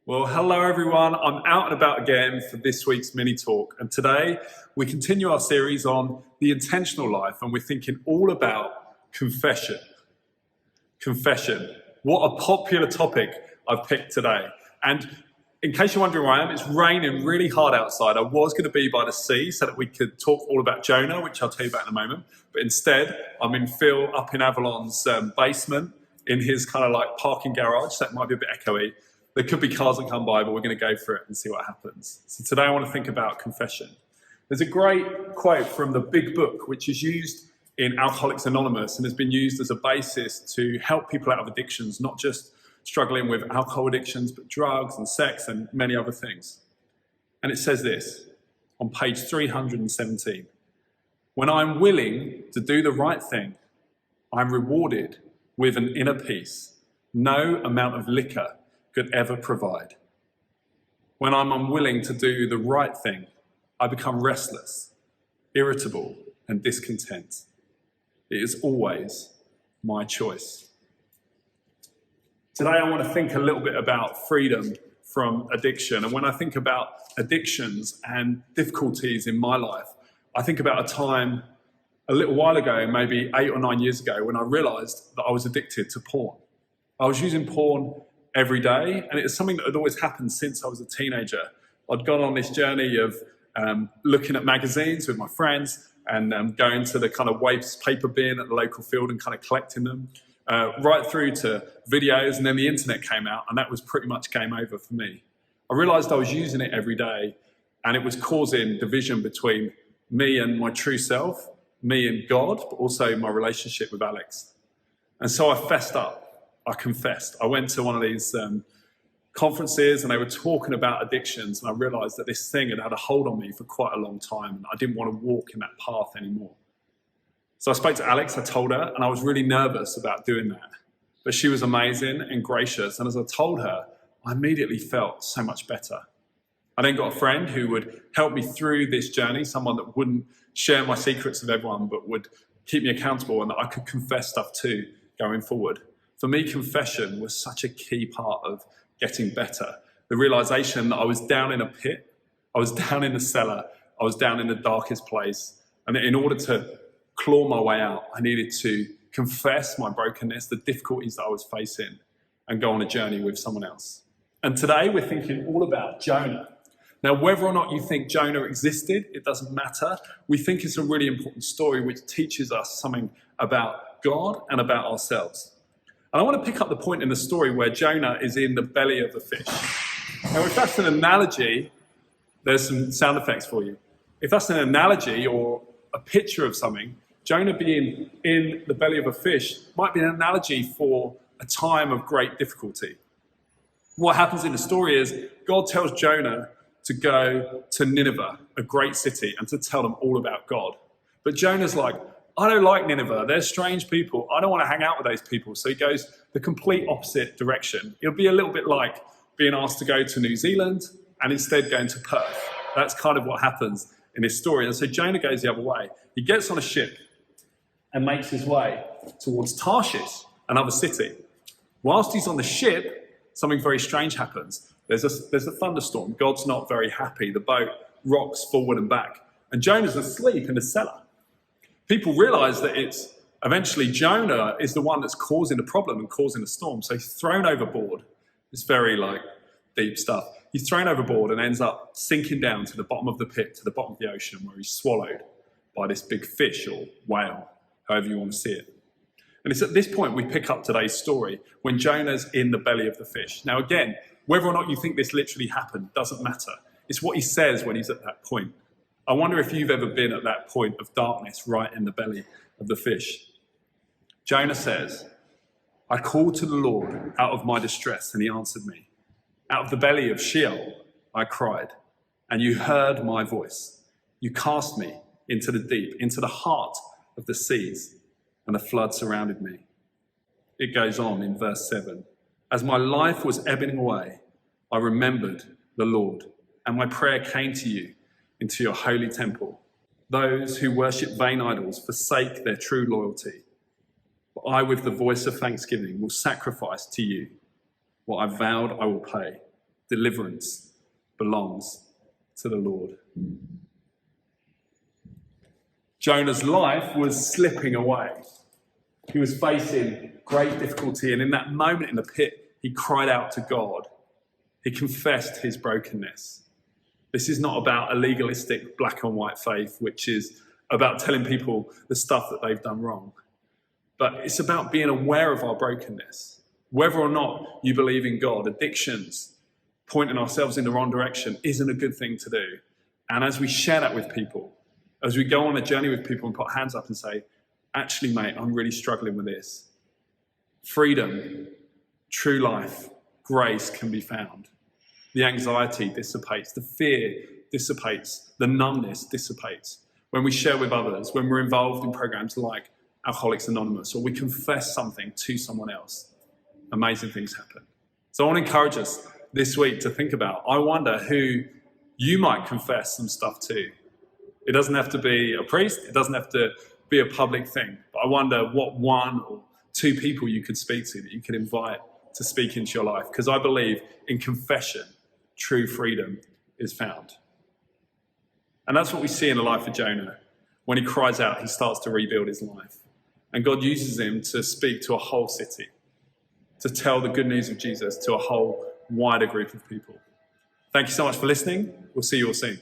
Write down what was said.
Well, hello everyone. I'm out and about again for this week's mini talk. And today we continue our series on the intentional life, and we're thinking all about confession. Confession. What a popular topic I've picked today. And in case you're wondering where I am, it's raining really hard outside. I was going to be by the sea so that we could talk all about Jonah, which I'll tell you about in a moment. But instead, I'm in Phil up in Avalon's basement in his kind of like parking garage. So it might be a bit echoey. There could be cars that come by, but we're going to go for it and see what happens. So today I want to think about confession. There's a great quote from the Big Book, which is used in Alcoholics Anonymous and has been used as a basis to help people out of addictions, not just struggling with alcohol addictions, but drugs and sex and many other things. And it says this on page 317. When I'm willing to do the right thing, I'm rewarded with an inner peace no amount of liquor could ever provide. When I'm unwilling to do the right thing, I become restless, irritable, and discontent. It is always my choice. Today I want to think a little bit about freedom from addiction. And when I think about addictions and difficulties in my life, I think about a time a little while ago, maybe 8 or 9 years ago, when I realized that I was addicted to porn. I was using porn every day, and it was something that had always happened since I was a teenager. I'd gone on this journey of looking at magazines with my friends and going to the kind of waste paper bin at the local field and kind of collecting them, right through to videos, and then the internet came out, and that was pretty much game over for me. I realised I was using it every day, and it was causing division between me and my true self, me and God, but also my relationship with Alex. And so I fessed up. I confessed. I went to one of these conferences and they were talking about addictions, and I realized that this thing had had a hold on me for quite a long time and I didn't want to walk in that path anymore. So I spoke to Alex, I told her, and I was really nervous about doing that. But she was amazing and gracious, and as I told her, I immediately felt so much better. I then got a friend who would help me through this journey, someone that wouldn't share my secrets with everyone but would keep me accountable and that I could confess stuff to going forward. For me, confession was such a key part of getting better. The realization that I was down in a pit, I was down in the cellar, I was down in the darkest place. And in order to claw my way out, I needed to confess my brokenness, the difficulties that I was facing, and go on a journey with someone else. And today we're thinking all about Jonah. Now, whether or not you think Jonah existed, it doesn't matter. We think it's a really important story which teaches us something about God and about ourselves. And I want to pick up the point in the story where Jonah is in the belly of the fish. Now, if that's an analogy, there's some sound effects for you. If that's an analogy or a picture of something, Jonah being in the belly of a fish might be an analogy for a time of great difficulty. What happens in the story is God tells Jonah to go to Nineveh, a great city, and to tell them all about God. But Jonah's like, I don't like Nineveh. They're strange people. I don't want to hang out with those people. So he goes the complete opposite direction. It'll be a little bit like being asked to go to New Zealand and instead going to Perth. That's kind of what happens in this story. And so Jonah goes the other way. He gets on a ship and makes his way towards Tarshish, another city. Whilst he's on the ship, something very strange happens. There's a thunderstorm. God's not very happy. The boat rocks forward and back. And Jonah's asleep in the cellar. People realize that it's eventually Jonah is the one that's causing the problem and causing the storm. So he's thrown overboard. It's very deep stuff. He's thrown overboard and ends up sinking down to the bottom of the pit, to the bottom of the ocean, where he's swallowed by this big fish or whale, however you want to see it. And it's at this point we pick up today's story, when Jonah's in the belly of the fish. Now again, whether or not you think this literally happened doesn't matter. It's what he says when he's at that point. I wonder if you've ever been at that point of darkness right in the belly of the fish. Jonah says, I called to the Lord out of my distress, and he answered me. Out of the belly of Sheol I cried, and you heard my voice. You cast me into the deep, into the heart of the seas, and the flood surrounded me. It goes on in verse 7. As my life was ebbing away, I remembered the Lord, and my prayer came to you into your holy temple. Those who worship vain idols forsake their true loyalty. But I, with the voice of thanksgiving, will sacrifice to you. What I vowed I will pay. Deliverance belongs to the Lord. Jonah's life was slipping away. He was facing great difficulty, and in that moment in the pit, he cried out to God. He confessed his brokenness. This is not about a legalistic black and white faith, which is about telling people the stuff that they've done wrong. But it's about being aware of our brokenness. Whether or not you believe in God, addictions, pointing ourselves in the wrong direction isn't a good thing to do. And as we share that with people, as we go on a journey with people and put hands up and say, actually, mate, I'm really struggling with this. Freedom, true life, grace can be found. The anxiety dissipates, the fear dissipates, the numbness dissipates. When we share with others, when we're involved in programs like Alcoholics Anonymous, or we confess something to someone else, amazing things happen. So I want to encourage us this week to think about, I wonder who you might confess some stuff to. It doesn't have to be a priest. It doesn't have to be a public thing. But I wonder what one or two people you could speak to, that you could invite to speak into your life. Because I believe in confession, true freedom is found. And that's what we see in the life of Jonah. When he cries out, he starts to rebuild his life. And God uses him to speak to a whole city, to tell the good news of Jesus to a whole wider group of people. Thank you so much for listening. We'll see you all soon.